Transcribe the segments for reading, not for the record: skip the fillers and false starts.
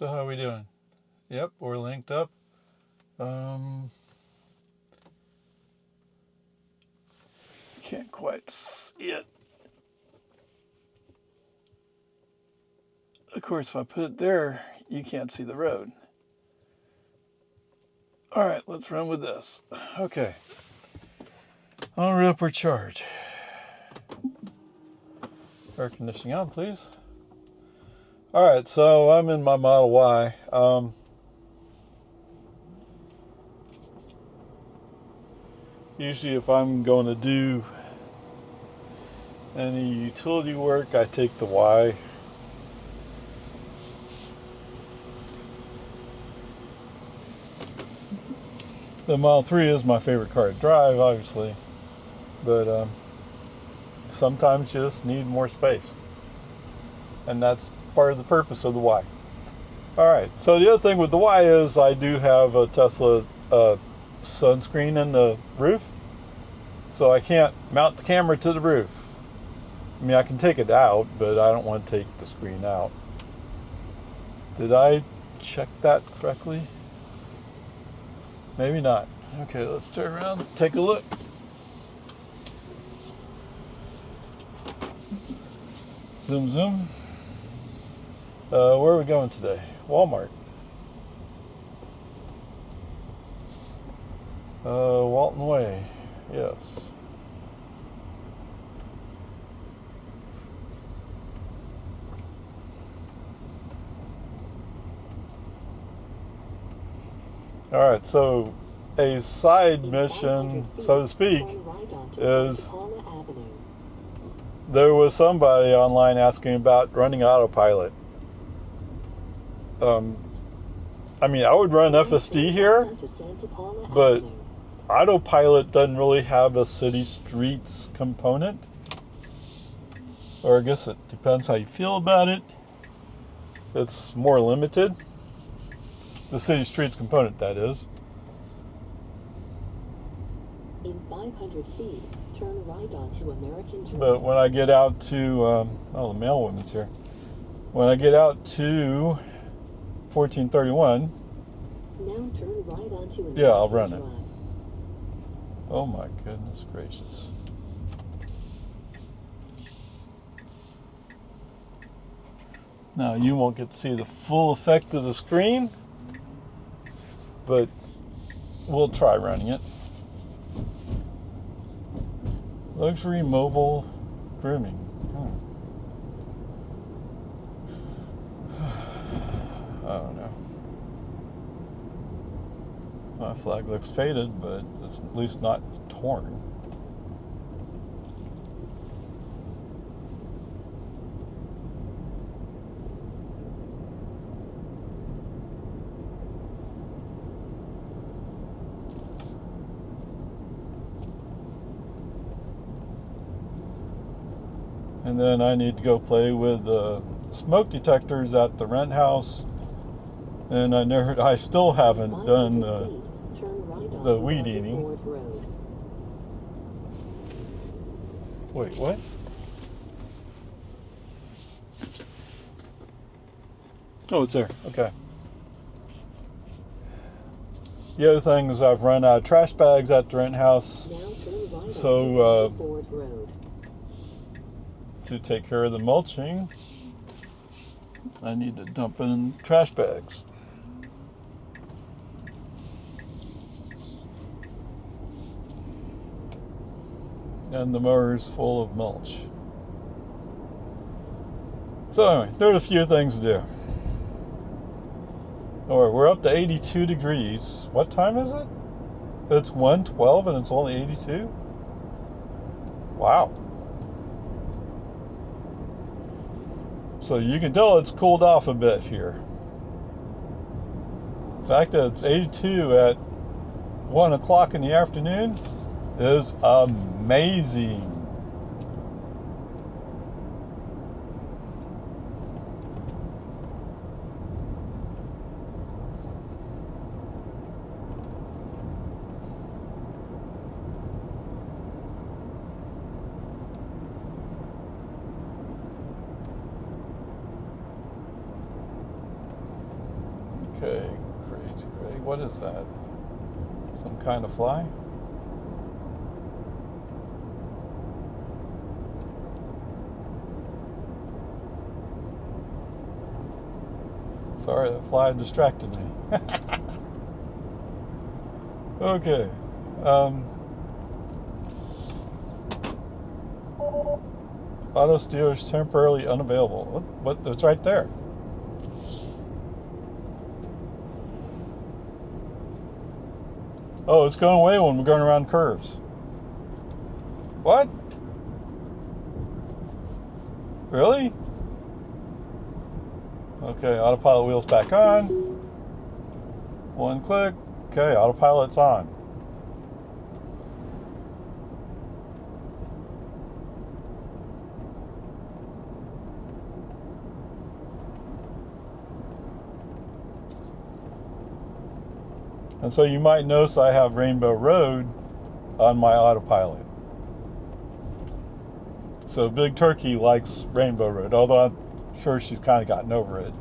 So how are we doing? Yep, we're linked up. Can't quite see it. Of course, if I put it there, you can't see the road. All right, let's run with this. Okay. On upward charge. Air conditioning on, please. All right, so I'm in my Model Y. Usually if I'm going to do any utility work, I take the Y. The Model 3 is my favorite car to drive, obviously, but sometimes you just need more space. And that's part of the purpose of the Y. All right, so the other thing with the Y is I do have a Tesla sunscreen in the roof, so I can't mount the camera to the roof. I mean, I can take it out, but I don't want to take the screen out. Did I check that correctly? Maybe not. Okay, let's turn around, take a look. Zoom, zoom. Where are we going today? Walmart. Walton Way, yes. All right, so a side mission, so to speak, is there was somebody online asking about running AutoPilot. I mean, I would run FSD here, but AutoPilot doesn't really have a city streets component. Or I guess it depends how you feel about it. It's more limited. The city streets component, that is. In 500 feet, turn right onto American Drive. But when I get out to, oh, the mailwoman's here. When I get out to 1431, now turn right onto American yeah, I'll run Drive. it. Oh my goodness gracious. Now you won't get to see the full effect of the screen, but we'll try running it. Luxury mobile grooming. I don't know. My flag looks faded, but it's at least not torn. And then I need to go play with the smoke detectors at the rent house. And I still haven't done the weed eating. Wait, what? Oh, it's there. Okay. The other thing is I've run out of trash bags at the rent house. So, to take care of the mulching, I need to dump in trash bags. And the mower's full of mulch. So anyway, there are a few things to do. Alright, we're up to 82 degrees. What time is it? It's 1:12 and it's only 82? Wow. So you can tell it's cooled off a bit here. The fact that it's 82 at 1 o'clock in the afternoon is amazing. Okay, crazy Ray. What is that? Some kind of fly? Sorry, that fly distracted me. Okay. AutoSteer is temporarily unavailable. What? It's right there. Oh, it's going away when we're going around curves. What? Really? Okay, autopilot wheels back on. One click. Okay, autopilot's on. And so you might notice I have Rainbow Road on my autopilot. So Big Turkey likes Rainbow Road, although I'm sure she's kind of gotten over it.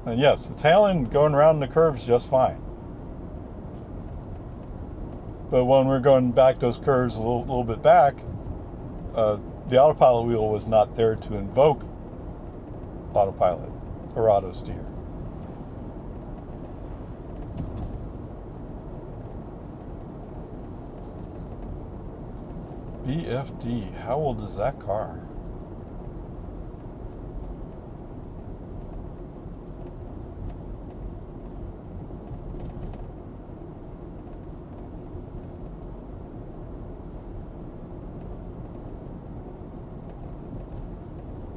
And yes, it's handling going around the curves just fine. But when we're going back those curves a little bit back, the autopilot wheel was not there to invoke autopilot or AutoSteer. BFD, how old is that car?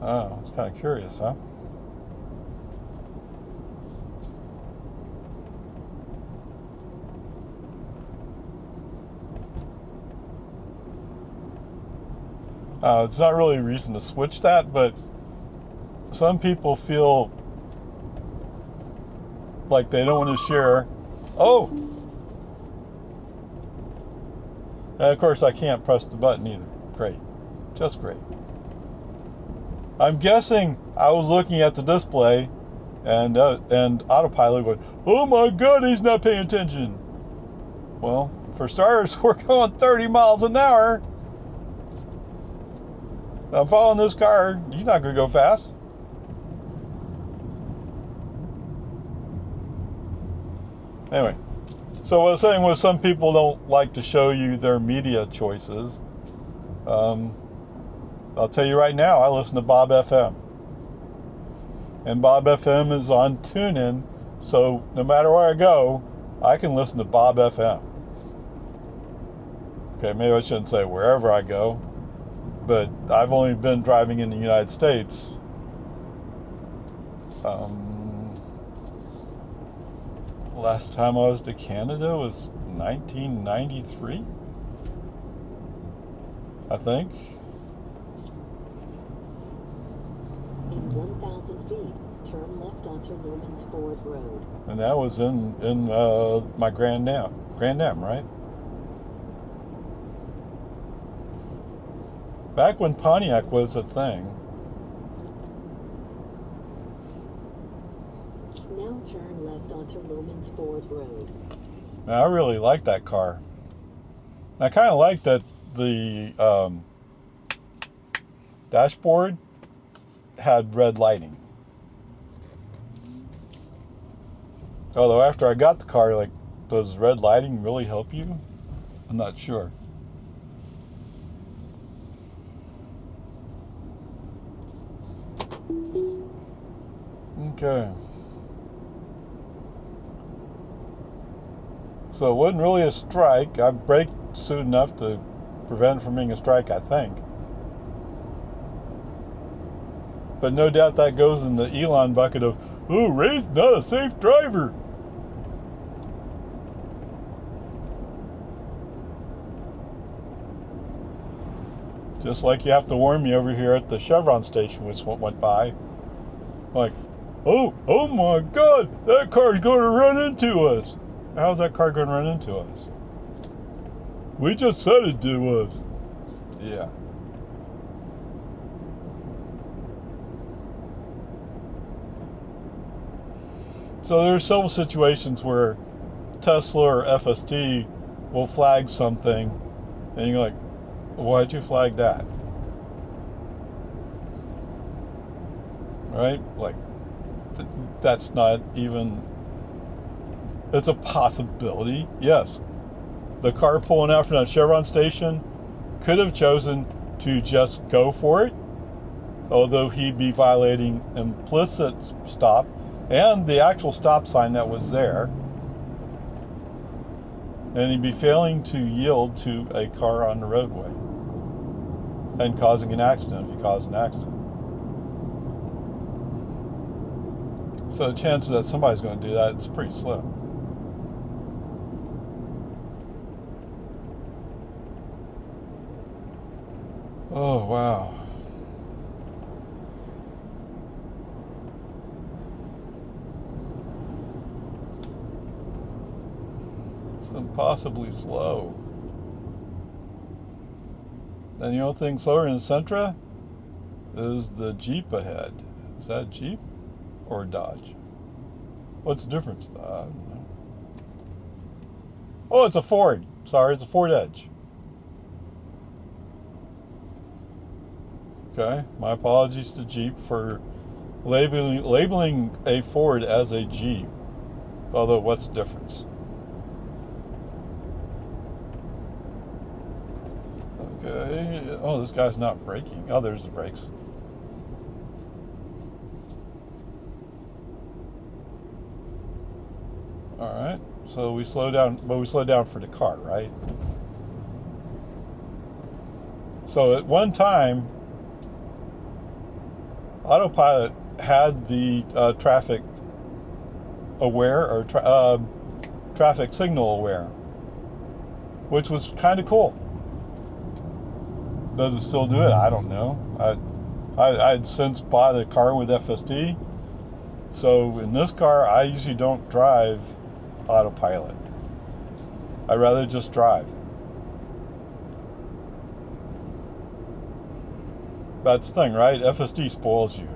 Oh, it's kind of curious, huh? It's not really a reason to switch that, but some people feel like they don't want to share. Oh! And of course, I can't press the button either. Great. Just great. I'm guessing I was looking at the display and autopilot went, oh my God, he's not paying attention. Well, for starters, we're going 30 miles an hour. I'm following this car. He's not going to go fast. Anyway, so what I was saying was some people don't like to show you their media choices. I'll tell you right now, I listen to Bob FM. And Bob FM is on TuneIn, so no matter where I go, I can listen to Bob FM. Okay, maybe I shouldn't say wherever I go, but I've only been driving in the United States. Last time I was to Canada was 1993, I think. In 1,000 feet, turn left onto Newman's Ford Road. And that was in my Grand Am, right? Back when Pontiac was a thing. Now turn left onto Newman's Ford Road. Now, I really like that car. I kind of like that the dashboard had red lighting. Although after I got the car, like, does red lighting really help you? I'm not sure. Okay. So it wasn't really a strike. I braked soon enough to prevent it from being a strike, I think. But no doubt that goes in the Elon bucket of, oh, Ray's not a safe driver. Just like you have to warn me over here at the Chevron station, which went by. Like, oh my God, that car's going to run into us. How's that car going to run into us? We just said it was. Yeah. So there's several situations where Tesla or FSD will flag something, and you're like, why'd you flag that? Right? Like, that's not even, it's a possibility. Yes, the car pulling out from that Chevron station could have chosen to just go for it, although he'd be violating implicit stop and the actual stop sign that was there, and he'd be failing to yield to a car on the roadway and causing an accident if he caused an accident. So the chances that somebody's going to do that is pretty slim. Oh, wow. It's impossibly slow. And the only thing slower in the Sentra is the Jeep ahead. Is that a Jeep or a Dodge? What's the difference? I don't know. Oh, it's a Ford. Sorry, it's a Ford Edge. Okay, my apologies to Jeep for labeling a Ford as a Jeep. Although, what's the difference? Okay. Oh, this guy's not braking. Oh, there's the brakes. All right. So we slow down, but we slow down for the car, right? So at one time, AutoPilot had the traffic aware or traffic signal aware, which was kind of cool. Does it still do it? I don't know. I'd since bought a car with FSD, so in this car I usually don't drive AutoPilot. I'd rather just drive. That's the thing, right? FSD spoils you.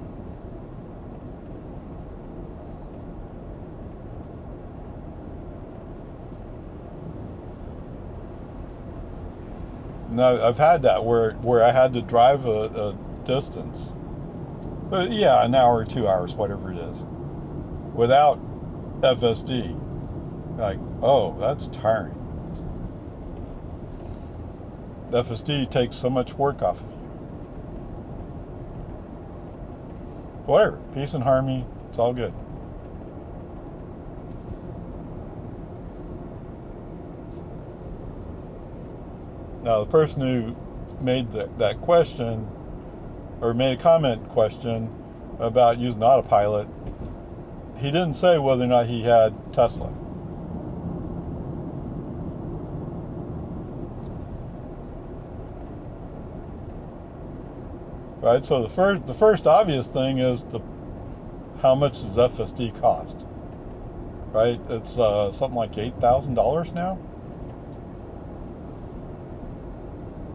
Now, I've had that where I had to drive a distance, but yeah, an hour or 2 hours, whatever it is, without FSD. Like, oh, that's tiring. FSD takes so much work off of you. Whatever, peace and harmony, it's all good. Now, the person who made that question, or made a comment question about using AutoPilot, he didn't say whether or not he had Tesla. Right, so the first obvious thing is how much does FSD cost? Right, it's something like $8,000 now.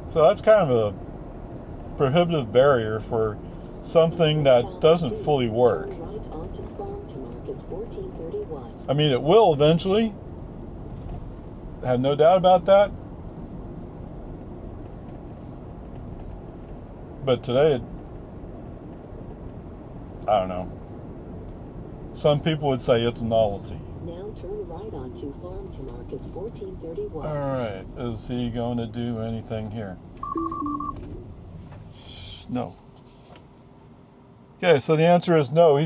So that's kind of a prohibitive barrier for something that doesn't fully work. I mean, it will eventually. I have no doubt about that. But today, I don't know. Some people would say it's a novelty. Now turn right onto Farm to Market 1431. All right, is he going to do anything here? No. Okay, so the answer is no.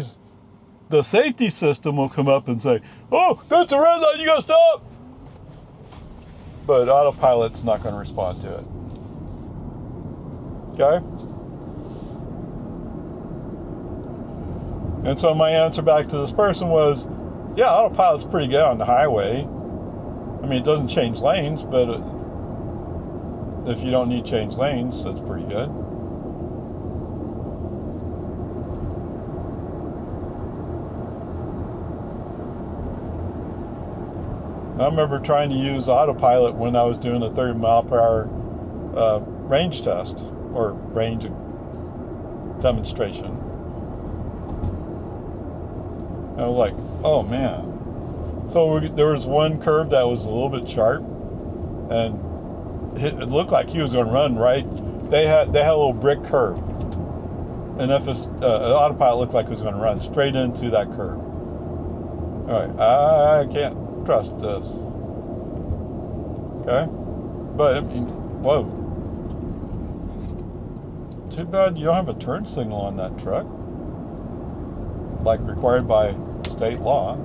The safety system will come up and say, "Oh, that's a red light, you gotta stop." But AutoPilot's not going to respond to it. Okay? And so my answer back to this person was, yeah, AutoPilot's pretty good on the highway. I mean, it doesn't change lanes, but if you don't need to change lanes, it's pretty good. I remember trying to use AutoPilot when I was doing a 30 mile per hour range test, or range demonstration. I was like, oh man. So there was one curve that was a little bit sharp, and it looked like he was going to run right. They had a little brick curve, and AutoPilot looked like it was going to run straight into that curve. All right, I can't trust this. Okay, but I mean, whoa. Too bad you don't have a turn signal on that truck, like required by state law.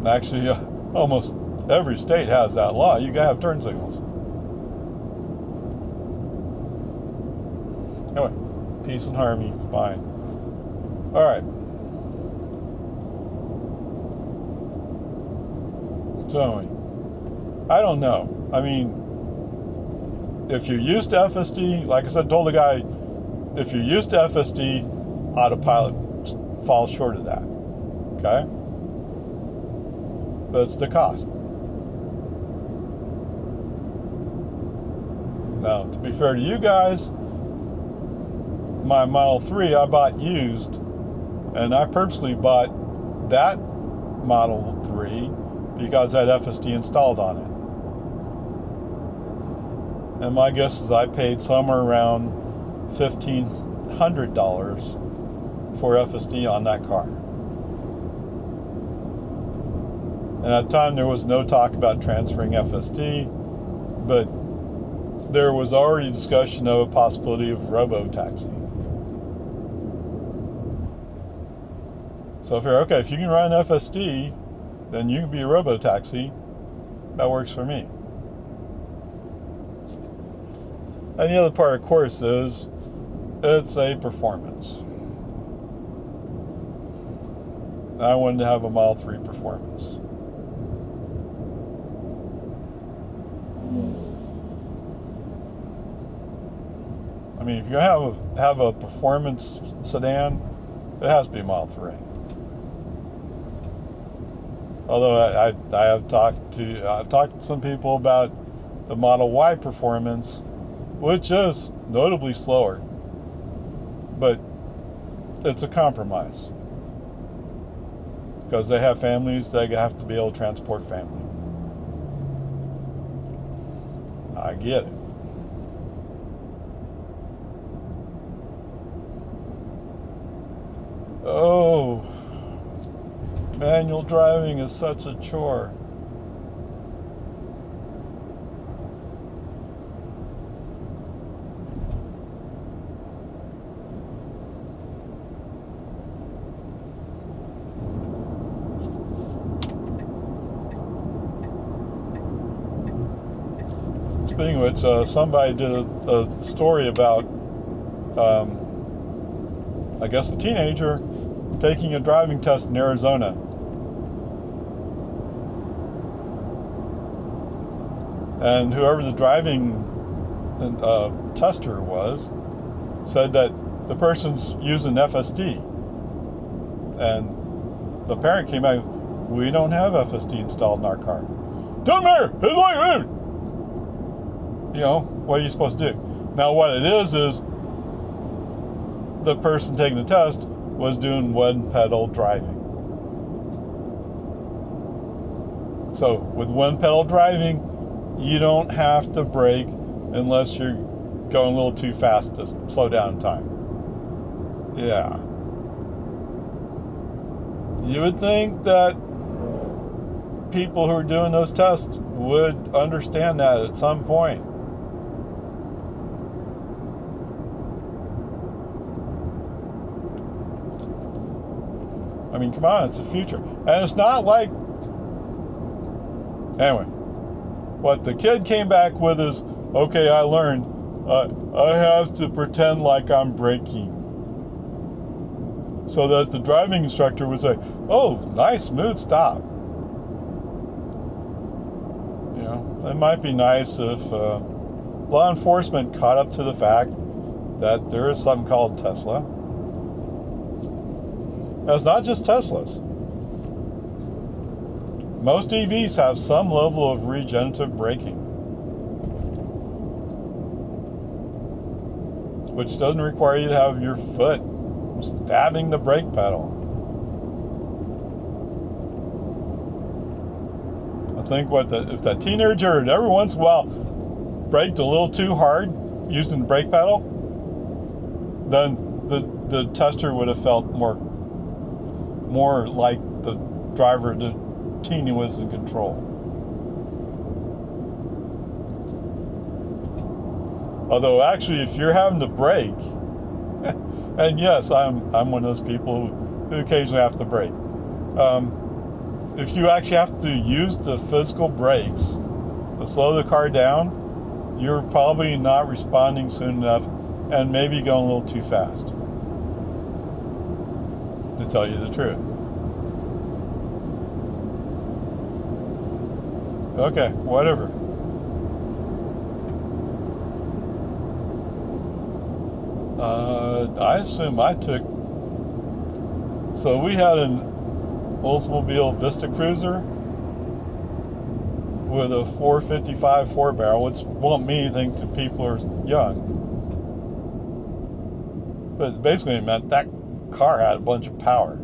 Actually, almost every state has that law. You gotta have turn signals. Anyway, peace and harmony, fine. All right. So, I don't know. I mean, if you're used to FSD, like I said, told the guy, if you're used to FSD, AutoPilot falls short of that. Okay? But it's the cost. Now, to be fair to you guys, my Model 3 I bought used, and I purposely bought that Model 3 because I had FSD installed on it. And my guess is I paid somewhere around $1,500 for FSD on that car. And at the time there was no talk about transferring FSD, but there was already discussion of a possibility of robo-taxi. So if you're okay, if you can run FSD, then you can be a robo-taxi. That works for me. And the other part, of course, is it's a performance. I wanted to have a Model 3 performance. I mean, if you have a performance sedan, it has to be a Model 3. Although I've talked to some people about the Model Y performance, which is notably slower, but it's a compromise because they have families that have to be able to transport family. I get it. Oh, manual driving is such a chore. Speaking of which, somebody did a story about, I guess, a teenager taking a driving test in Arizona. And whoever the driving tester was said that the person's using FSD. And the parent came out, we don't have FSD installed in our car. Doesn't matter, it's like it. You know, what are you supposed to do? Now what it is the person taking the test was doing one pedal driving. So with one pedal driving, you don't have to brake unless you're going a little too fast to slow down in time. Yeah. You would think that people who are doing those tests would understand that at some point. I mean, come on, it's the future. And it's not like... Anyway, what the kid came back with is, okay, I learned I have to pretend like I'm braking. So that the driving instructor would say, oh, nice, smooth stop. You know, it might be nice if law enforcement caught up to the fact that there is something called Tesla. It's not just Teslas. Most EVs have some level of regenerative braking, which doesn't require you to have your foot stabbing the brake pedal. I think if that teenager had every once in a while braked a little too hard using the brake pedal, then the tester would have felt more like the driver, the teenie, was in control. Although actually, if you're having to brake, and yes, I'm one of those people who occasionally have to brake. If you actually have to use the physical brakes to slow the car down, you're probably not responding soon enough and maybe going a little too fast, to tell you the truth. Okay, whatever. I assume I took... So we had an Oldsmobile Vista Cruiser with a 455 4-barrel, which won't mean anything to people who are young. But basically it meant that car had a bunch of power.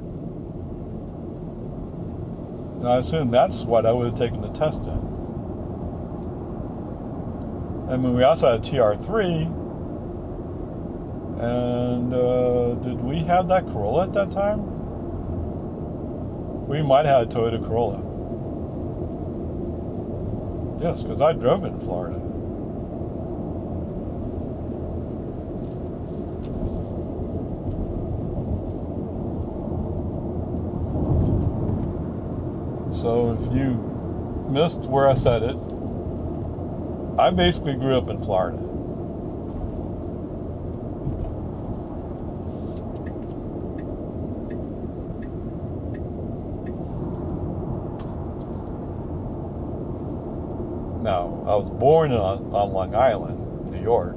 And I assume that's what I would have taken the test in. I mean, we also had a TR3. And did we have that Corolla at that time? We might have had a Toyota Corolla. Yes, because I drove it in Florida. So if you missed where I said it, I basically grew up in Florida. Now, I was born on Long Island, New York.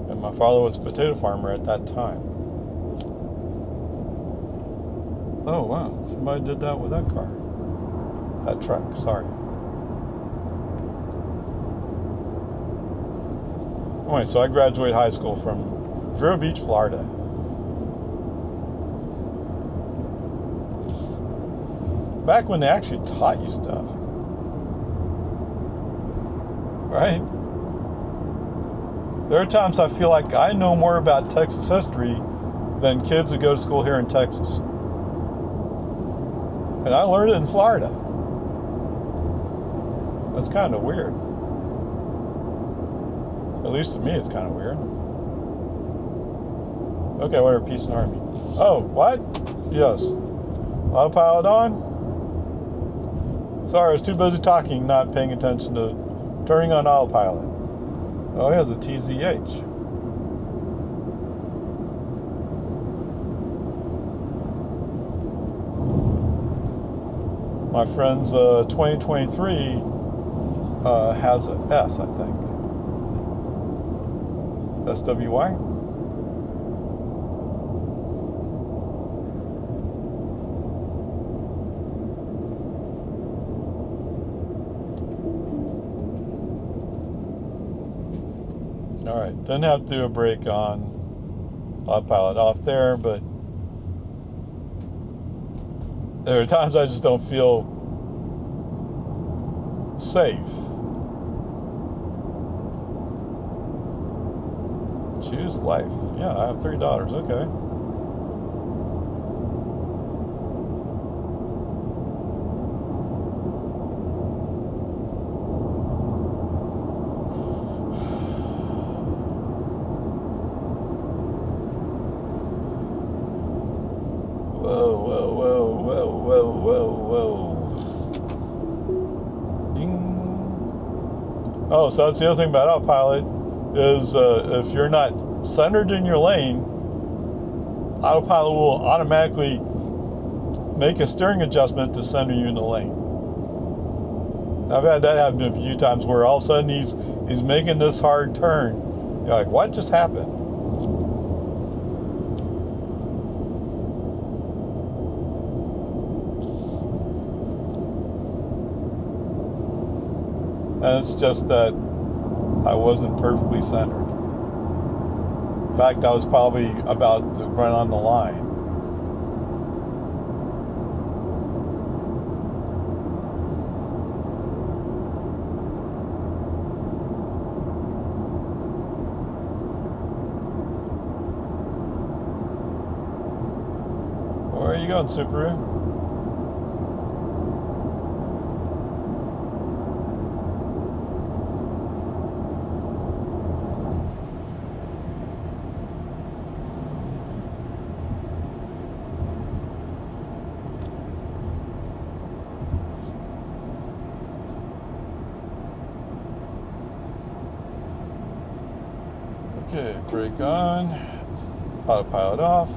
And my father was a potato farmer at that time. Oh, wow. Somebody did that with that car. That truck, sorry. Anyway, so I graduated high school from Vero Beach, Florida. Back when they actually taught you stuff. Right? There are times I feel like I know more about Texas history than kids who go to school here in Texas. And I learned it in Florida. That's kind of weird. At least to me, it's kind of weird. Okay, whatever, peace and army. Oh, what? Yes. Autopilot on? Sorry, I was too busy talking, not paying attention to turning on autopilot. Oh, he has a TZH. My friend's 2023 has an S, I think. SWY? Alright, didn't have to do a brake on autopilot off there, but there are times I just don't feel safe. Choose life. Yeah, I have 3 daughters. Okay. Whoa, whoa, whoa, whoa, whoa, whoa, whoa. Ding. Oh, so that's the other thing about autopilot is if you're not centered in your lane, autopilot will automatically make a steering adjustment to center you in the lane. I've had that happen a few times where all of a sudden he's making this hard turn. You're like, what just happened? And it's just that I wasn't perfectly centered. In fact, I was probably about to run on the line. Where are you going, Subaru? Okay, brake on, autopilot off.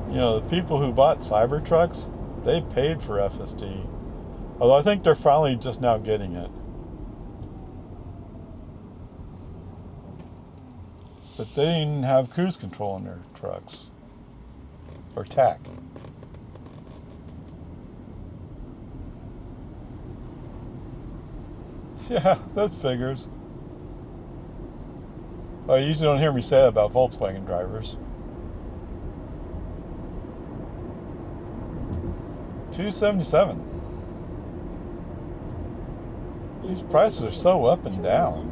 You know, the people who bought Cybertrucks, they paid for FSD. Although I think they're finally just now getting it. But they didn't have cruise control in their trucks. Or TAC. Yeah, that figures. Well, you usually don't hear me say that about Volkswagen drivers. 277. These prices are so up and down.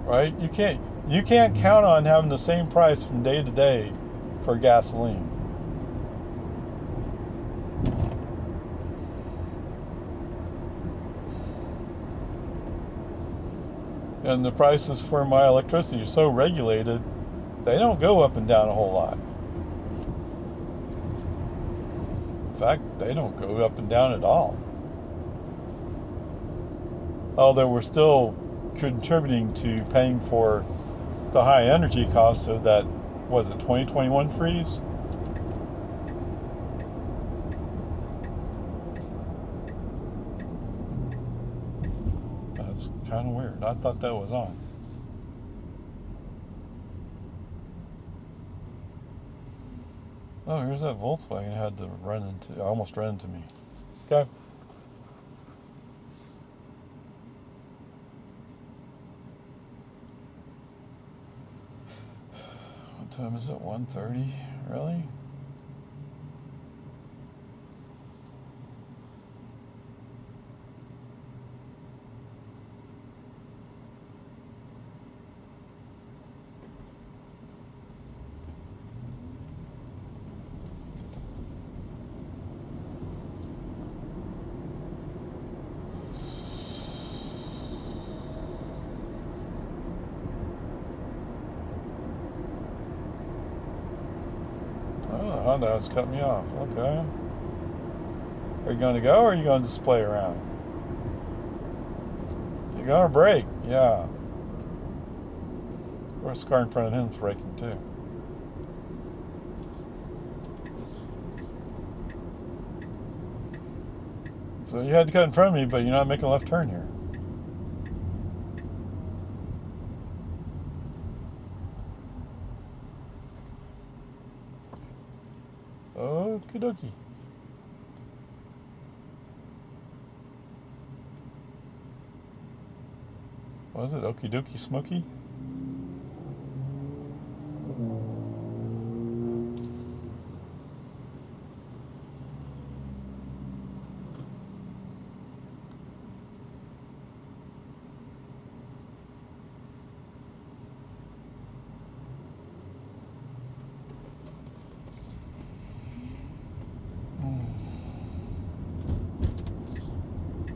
Right? You can't count on having the same price from day to day for gasoline. And the prices for my electricity are so regulated, they don't go up and down a whole lot. In fact, they don't go up and down at all. Although we're still contributing to paying for the high energy costs of that, was it 2021 freeze? That's kind of weird. I thought that was on. Oh, here's that Volkswagen I had to almost run into me. Okay. What time is it? 1:30? Really? Oh, Honda has cut me off. Okay. Are you going to go or are you going to just play around? You're going to brake. Yeah. Of course, the car in front of him is braking too. So you had to cut in front of me, but you're not making a left turn here. Okie dokie. Was it okie dokie smoky?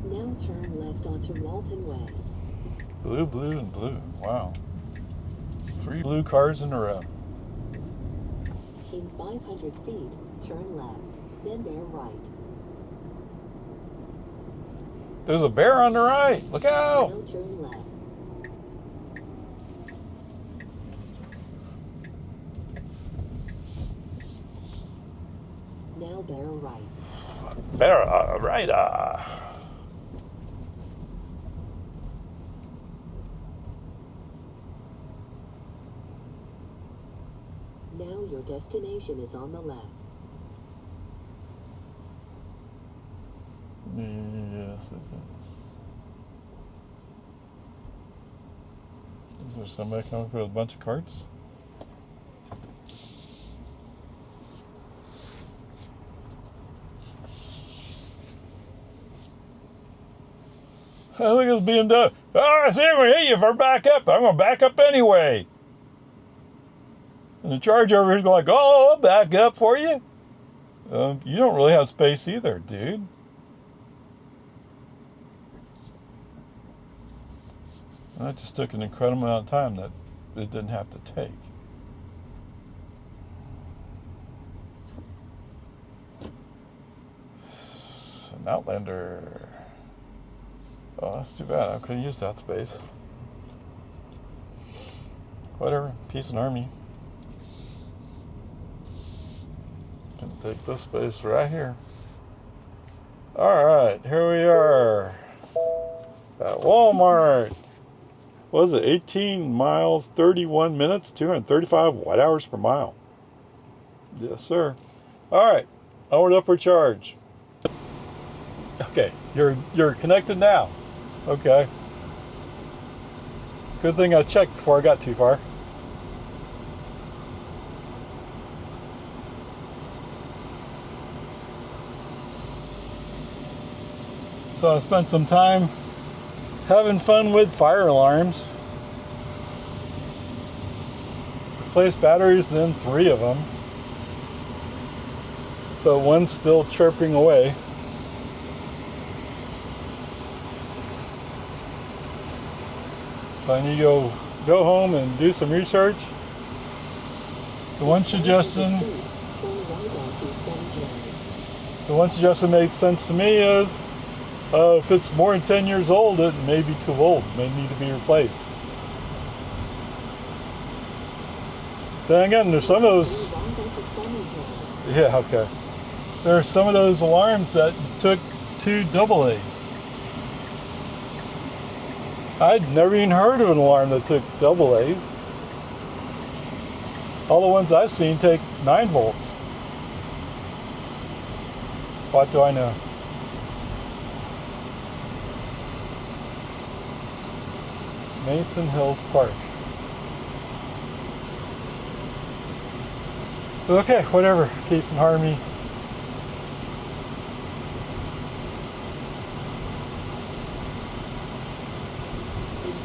Now turn left onto Walton Way. Blue, blue, and blue. Wow. 3 blue cars in a row. In 500 feet, turn left, then bear right. There's a bear on the right. Look out! Now turn left. Now bear right. Bear right. Now your destination is on the left. Yes, it is. Is there somebody coming up with a bunch of carts? Hey, look at this BMW. Oh, I see, I'm going to hit you if I back up. I'm going to back up anyway. And the charge over here is going like, oh, I'll back up for you. You don't really have space either, dude. That just took an incredible amount of time that it didn't have to take. An Outlander. Oh, that's too bad. I couldn't use that space. Whatever. Peace and Army. Can take this space right here. Alright, here we are at Walmart. What is it? 18 miles, 31 minutes, 235 watt hours per mile. Yes, sir. Alright, onward upward charge. Okay, you're connected now. Okay. Good thing I checked before I got too far. So I spent some time having fun with fire alarms. Replaced batteries in 3 of them, but one's still chirping away. So I need to go home and do some research. The one suggestion makes sense to me is if it's more than 10 years old, it may be too old, may need to be replaced. Then again, there's some of those. Yeah, okay. There are some of those alarms that took 2 AA's. I'd never even heard of an alarm that took AA's. All the ones I've seen take 9 volts. What do I know? Mason Hills Park. Okay, whatever. Peace and harmony. In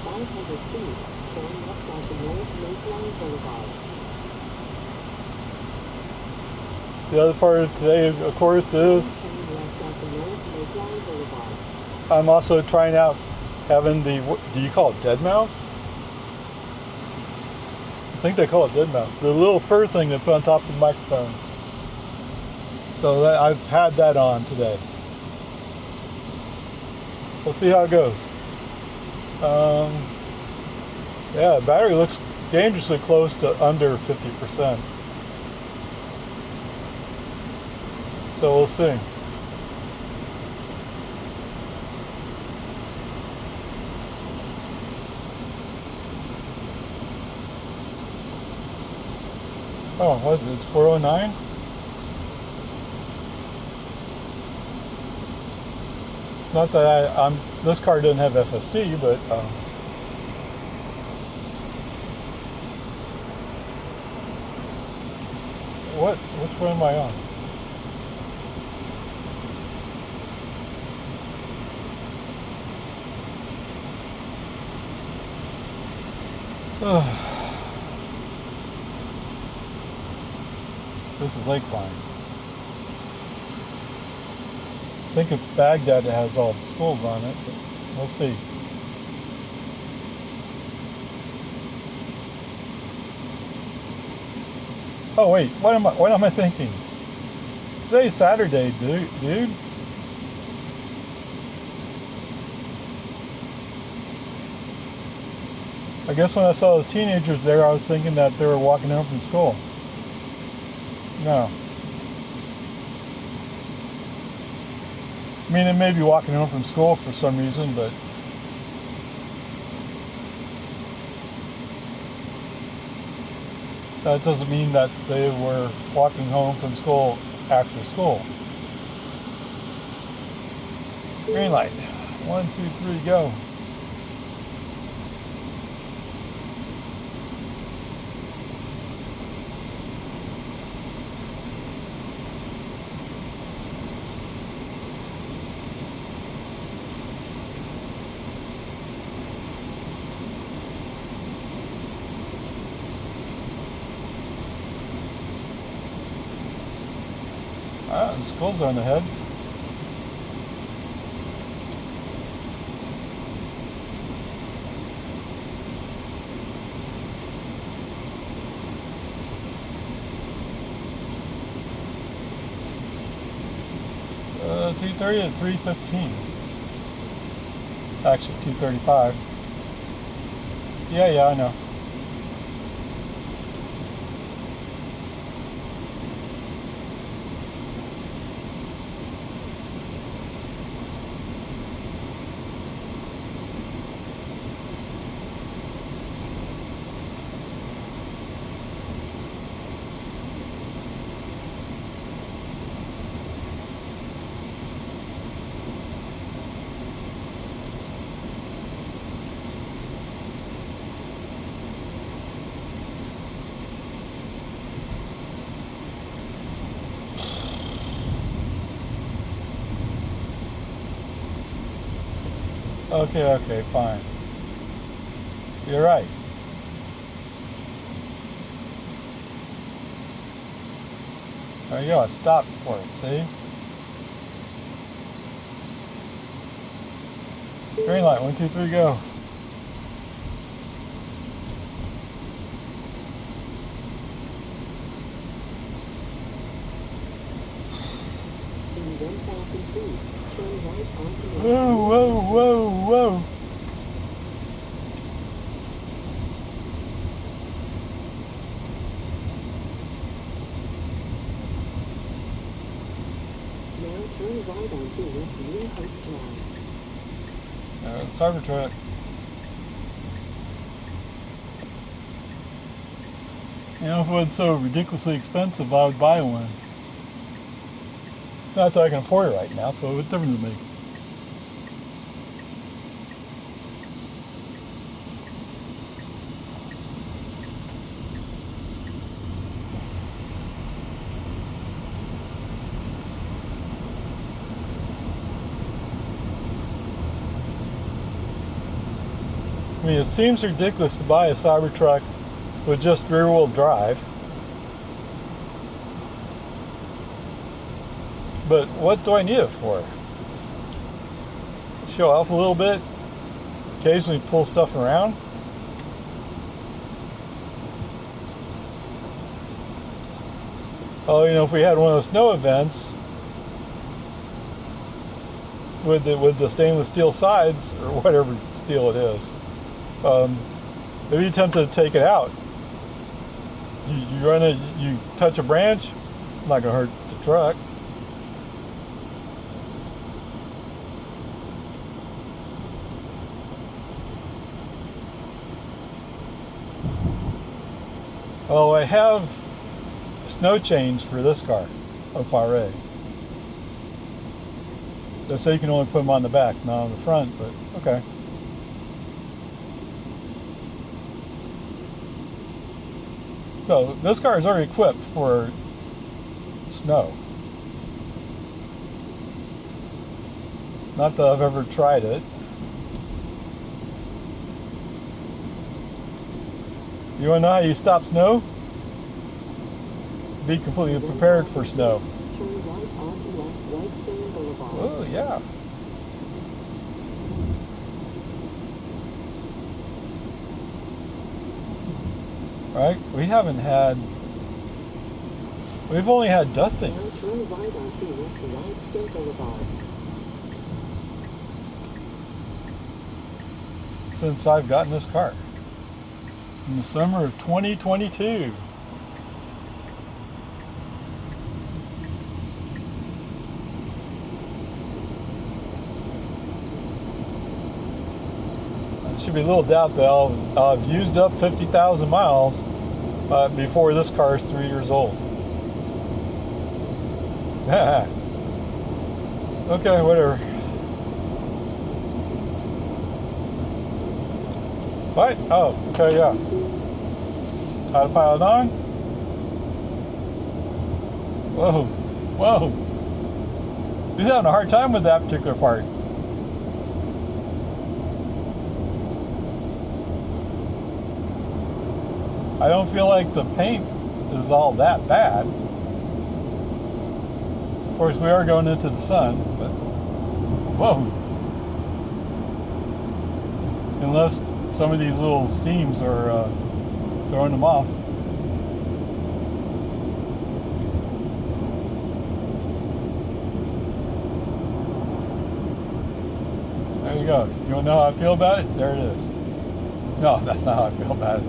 500 feet, turn left onto North Lakeline Boulevard. The other part of today, of course, is Turn left onto North Lakeline Boulevard. I'm also trying out having the, do you call it dead mouse? I think they call it dead mouse. The little fur thing they put on top of the microphone. So that, I've had that on today. We'll see how it goes. Yeah, the battery looks dangerously close to under 50%. So we'll see. Oh, what is it? It's 409? Not that this car doesn't have FSD, but which one am I on? This is Lakeline. I think it's Baghdad that has all the schools on it, but we'll see. Oh wait, what am I thinking? Today's Saturday, dude. I guess when I saw those teenagers there, I was thinking that they were walking home from school. No. I mean, they may be walking home from school for some reason, but That doesn't mean that they were walking home from school after school. Green light. 1, 2, 3, go. The school zone ahead. Uh, 2:30 to 3:15. Actually, 2:35. Yeah, I know. Okay, fine. You're right. There you go, I stopped for it, see? Green light, 1, 2, 3, go. In 1,000 feet, turn right onto West Whoa. Now turn right onto West New Hope Drive. Cybertruck. You know, if it wasn't so ridiculously expensive, I would buy one. Not that I can afford it right now, so what's the difference to me? I mean, it seems ridiculous to buy a Cybertruck with just rear-wheel drive. But what do I need it for? Show off a little bit? Occasionally pull stuff around? Oh, you know, if we had one of those snow events with the stainless steel sides, or whatever steel it is, maybe you tempted to take it out. You touch a branch, not gonna hurt the truck. Oh, I have snow chains for this car, OpaRay. They say you can only put them on the back, not on the front, but okay. So this car is already equipped for snow. Not that I've ever tried it. You want to know how you stop snow? Be completely prepared for snow. Turn right onto West Whitestone Boulevard. Oh, yeah. Right? We've only had dustings. Now turn right onto West Whitestone Boulevard. Since I've gotten this car. In the summer of 2022. There should be little doubt that I'll have used up 50,000 miles before this car is 3 years old. Okay, whatever. What? Oh, okay, yeah. Autopilot on. Whoa, whoa. He's having a hard time with that particular part. I don't feel like the paint is all that bad. Of course, we are going into the sun, but whoa. Unless some of these little seams are throwing them off. There you go. You want to know how I feel about it? There it is. No, that's not how I feel about it.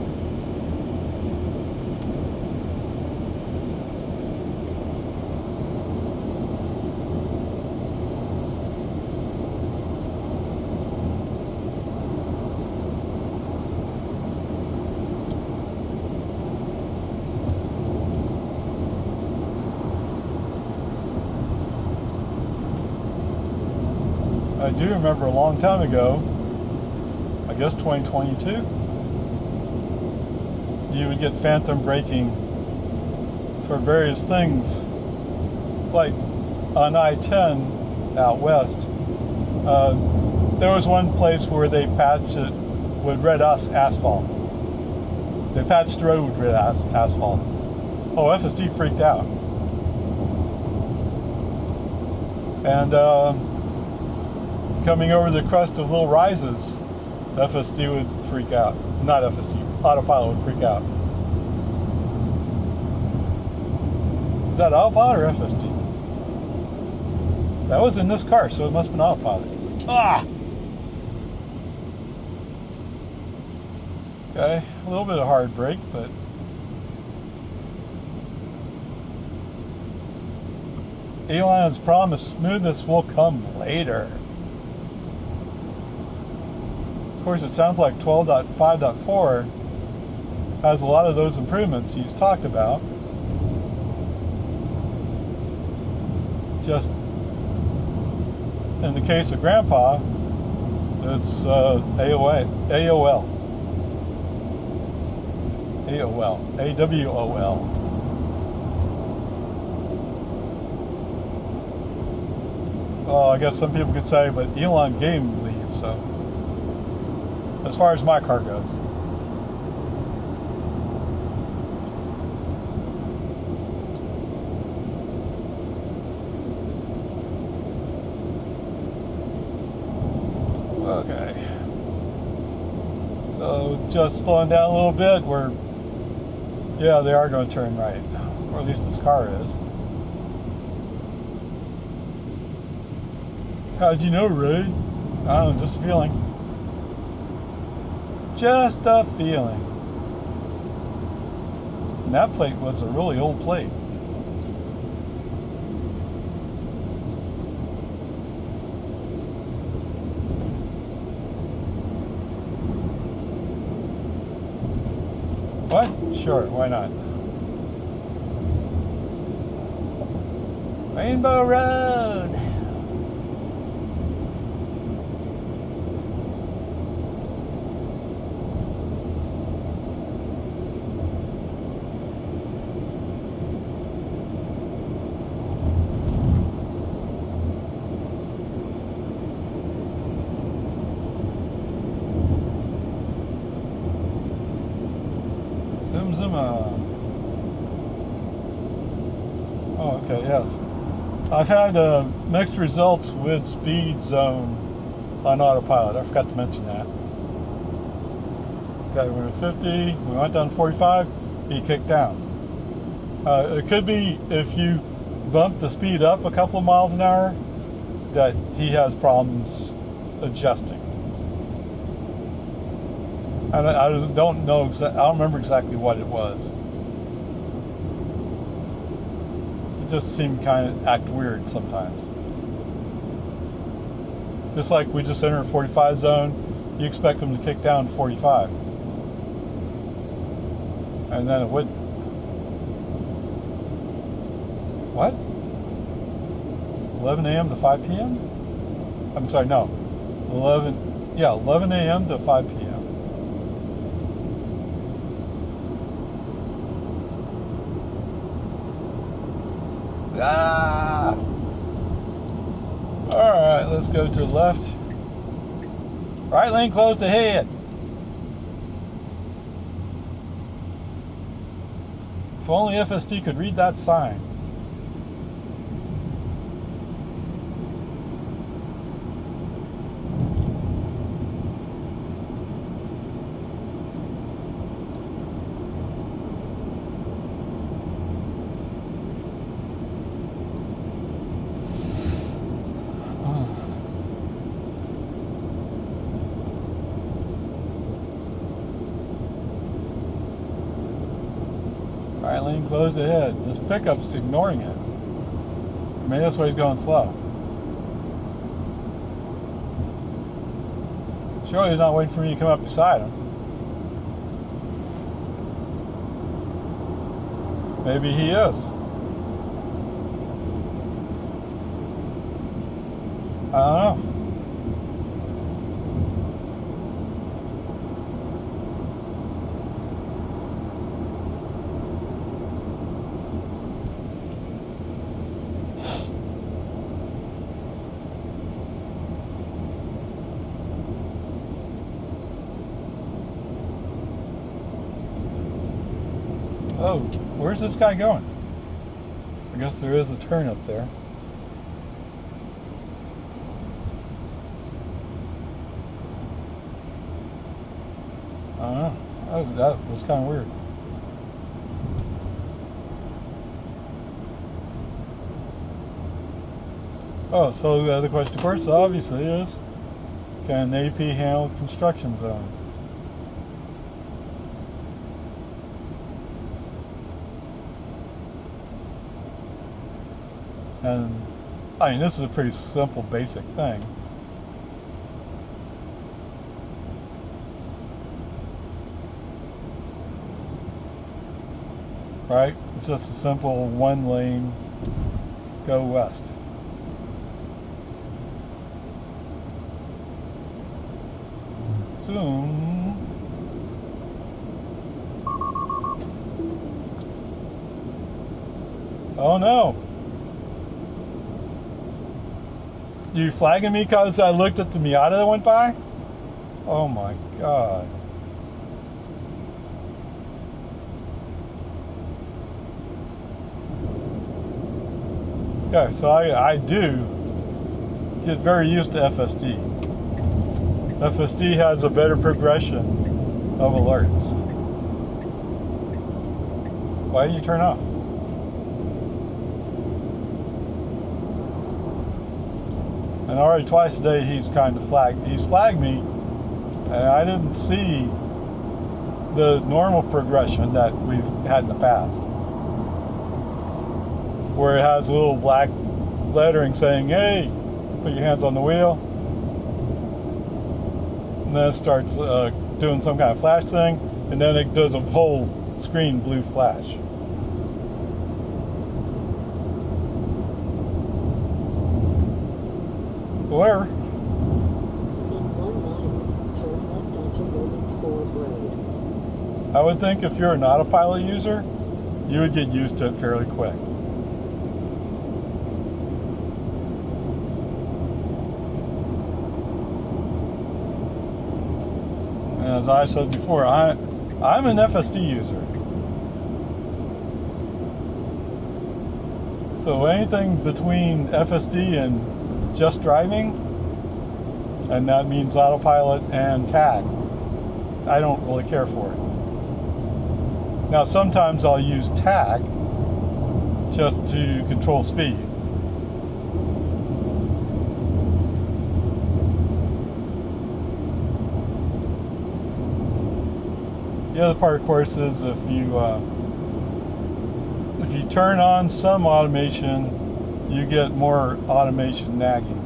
I do remember a long time ago, I guess 2022, you would get phantom braking for various things. Like on I-10 out west, there was one place where they patched it with red asphalt. They patched the road with red asphalt. Oh, FSD freaked out. And coming over the crest of little rises, FSD would freak out. Not FSD, AutoPilot would freak out. Is that AutoPilot or FSD? That was in this car, so it must have been AutoPilot. Ah! Okay, a little bit of hard brake, but Elon has promised smoothness will come later. Of course, it sounds like 12.5.4 has a lot of those improvements he's talked about. Just in the case of Grandpa, it's AWOL. Well, I guess some people could say, but Elon gave him leave, so. As far as my car goes. Okay. So just slowing down a little bit, yeah, they are going to turn right. Or at least this car is. How'd you know, Ray? I don't know, just a feeling. Just a feeling. And that plate was a really old plate. What? Sure, why not? Rainbow Road. Oh, okay, yes. I've had mixed results with speed zone on AutoPilot. I forgot to mention that. Okay, we were at 50, we went down to 45, he kicked down. It could be if you bump the speed up a couple of miles an hour that he has problems adjusting. I don't know I don't remember exactly what it was. It just seemed kind of act weird sometimes. Just like we just entered a 45 zone, you expect them to kick down to 45. and then it wouldn't. What? 11 a.m. to 5 p.m.? I'm sorry, no. 11 a.m. to 5 p.m. Ah! Alright, let's go to the left. Right lane closed ahead. If only FSD could read that sign. Right lane closed ahead. This pickup's ignoring it. Maybe that's why he's going slow. Surely he's not waiting for me to come up beside him. Maybe he is. I don't know. Oh, where's this guy going? I guess there is a turn up there. I don't know. That was kind of weird. Oh, so the question, of course, obviously is, can AP handle construction zones? And, I mean, this is a pretty simple, basic thing. Right? It's just a simple one lane, go west. Soon. Oh no. You flagging me because I looked at the Miata that went by? Oh my God. Okay, so I do get very used to FSD. FSD has a better progression of alerts. Why didn't you turn off? And already twice today he's flagged me, and I didn't see the normal progression that we've had in the past, where it has a little black lettering saying, hey, put your hands on the wheel, and then it starts doing some kind of flash thing, and then it does a whole screen blue flash. Whatever. In 1 mile, turn left onto Romans Ford Road. I would think if you're an AutoPilot user, you would get used to it fairly quick. And as I said before, I'm an FSD user. So anything between FSD and just driving, and that means AutoPilot and tag, I don't really care for it. Now sometimes I'll use tag just to control speed. The other part, of course, is if you turn on some automation, you get more automation nagging.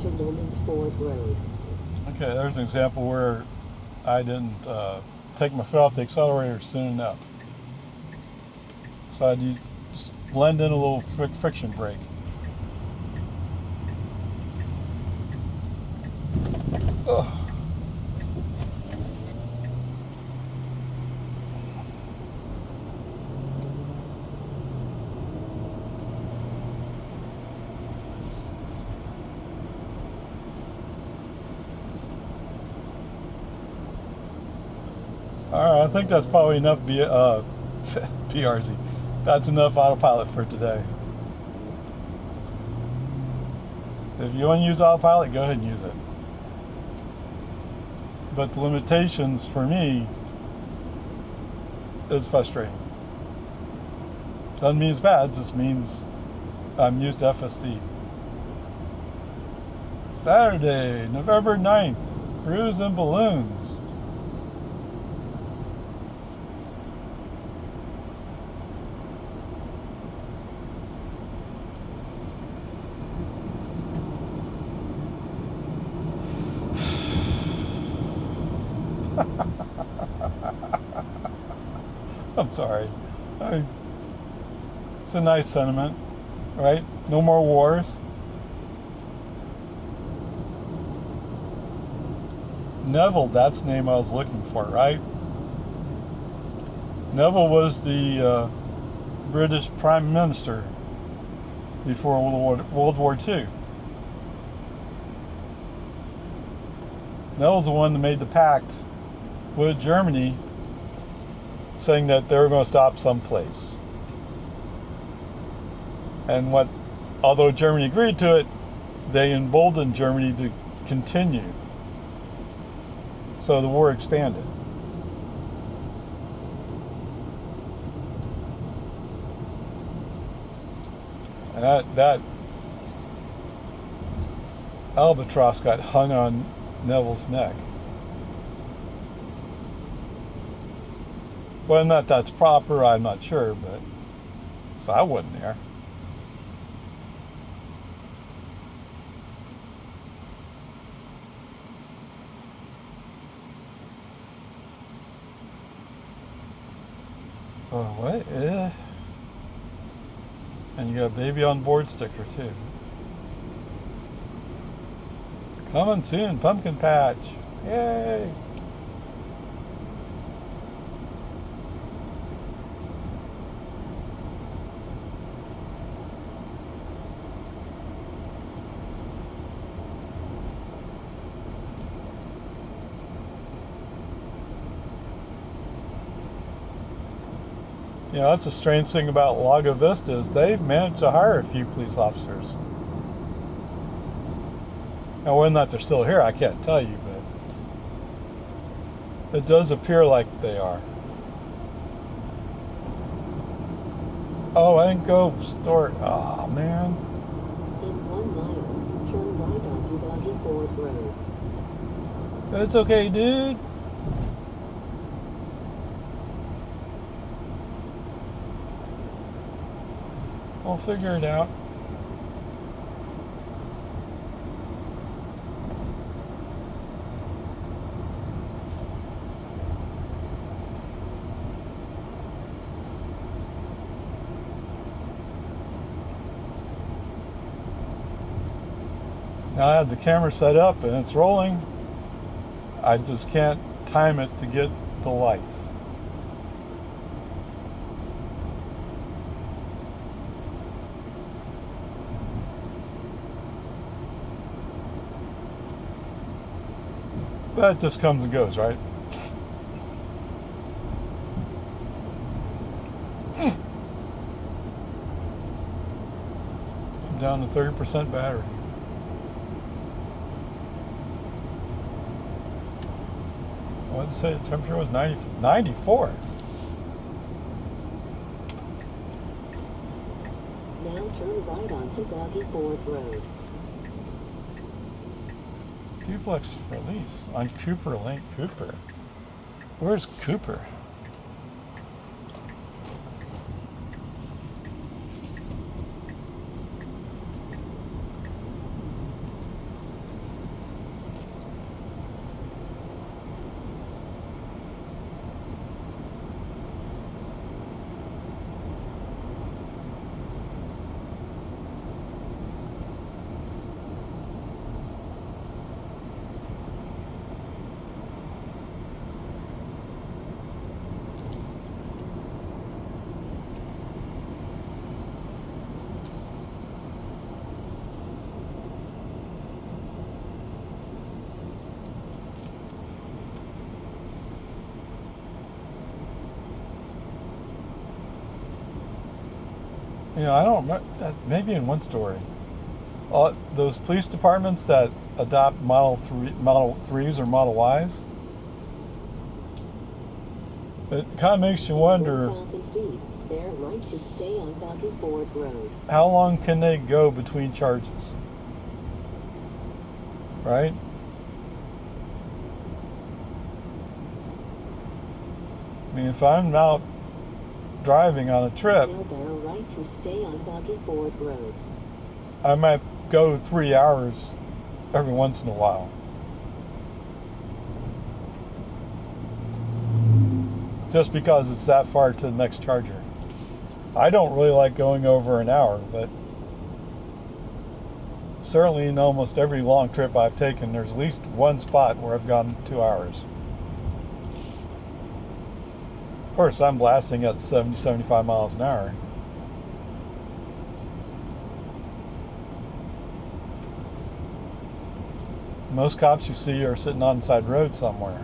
onto Lomans Ford Road. Okay, there's an example where I didn't take my foot off the accelerator soon enough. So I had to just blend in a little friction brake. Ugh. All right, I think that's probably enough PRZ. That's enough autopilot for today. If you want to use autopilot, go ahead and use it. But the limitations for me is frustrating. Doesn't mean it's bad, just means I'm used to FSD. Saturday, November 9th, Brews and Balloons. I'm sorry. It's a nice sentiment, right? No more wars. Neville, that's the name I was looking for, right? Neville was the British Prime Minister before World War II. Neville's the one that made the pact with Germany saying that they were going to stop someplace. And although Germany agreed to it, they emboldened Germany to continue. So the war expanded. And that albatross got hung on Neville's neck. Whether or not that's proper, I'm not sure, but so I wasn't there. Oh, what? Yeah. And you got a baby on board sticker too. Coming soon, pumpkin patch. Yay! You know, that's a strange thing about Lago Vista is they've managed to hire a few police officers. Now, whether or not they're still here, I can't tell you, but it does appear like they are. Oh, I didn't go store. Oh, man. In 1 mile, turn right onto Boggy Ford Road. It's okay, dude. We'll figure it out. Now I have the camera set up and it's rolling. I just can't time it to get the lights. But it just comes and goes, right? I'm down to 30% battery. What did it say? The temperature was 94. Now turn right onto Boggy Ford Road. Duplex for lease on Cooper Lane. Cooper? Where's Cooper? You know, I don't remember, maybe in one story. Those police departments that adopt Model 3s or Model Ys, it kind of makes you wonder 1,000 feet, bear right to stay on Buggy Ford Road. how long can they go between charges, right? I mean, if I'm out driving on a trip, Now bear right to stay on Buggy Ford Road. I might go 3 hours every once in a while. Just because it's that far to the next charger. I don't really like going over an hour, but certainly in almost every long trip I've taken, there's at least one spot where I've gone 2 hours. Of course, I'm blasting at 70, 75 miles an hour. Most cops you see are sitting on the side road somewhere.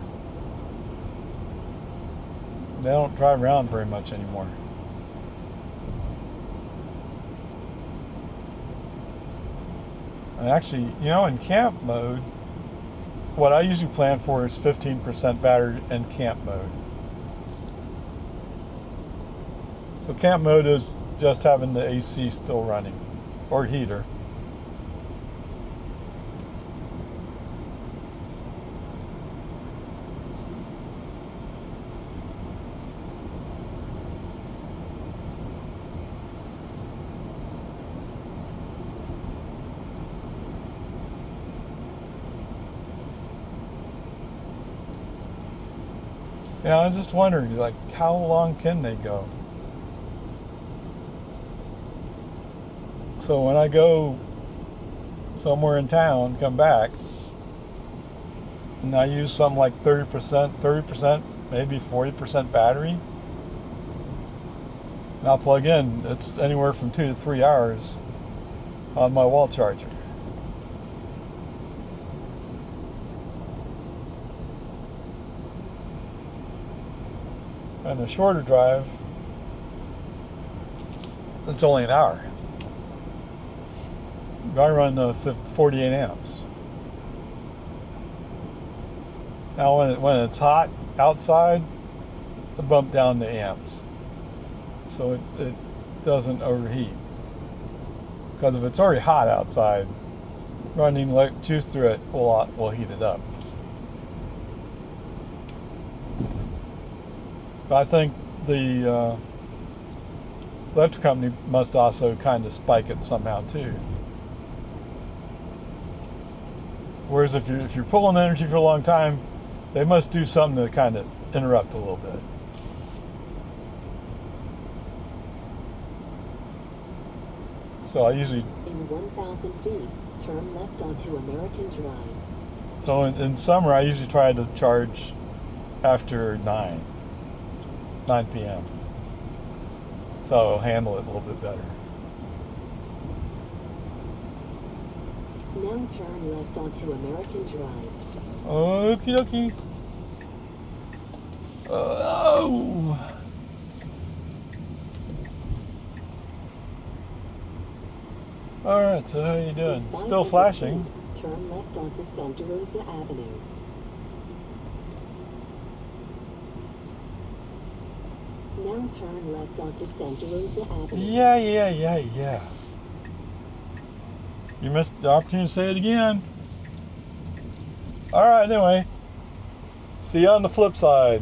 They don't drive around very much anymore. And actually, you know, in camp mode, what I usually plan for is 15% battery in camp mode. So camp mode is just having the AC still running, or heater. Yeah, I'm just wondering, like, how long can they go? So when I go somewhere in town, come back, and I use something like 30%, maybe 40% battery, and I'll plug in, it's anywhere from 2 to 3 hours on my wall charger. And a shorter drive, it's only an hour. I run 48 amps. Now when it's hot outside, I bump down the amps so it doesn't overheat. Because if it's already hot outside, running juice through it will heat it up. But I think the electric company must also kind of spike it somehow too. Whereas if you're pulling energy for a long time, they must do something to kind of interrupt a little bit. So I usually... In 1,000 feet, turn left onto American Drive. So in summer, I usually try to charge after 9 p.m. So I'll handle it a little bit better. Now turn left onto American Drive. Okie dokie. Oh. Alright, so how you doing? In Still 500 flashing. feet, turn left onto Santa Rosa Avenue. Now turn left onto Santa Rosa Avenue. Yeah. You missed the opportunity to say it again. Alright, anyway. See you on the flip side.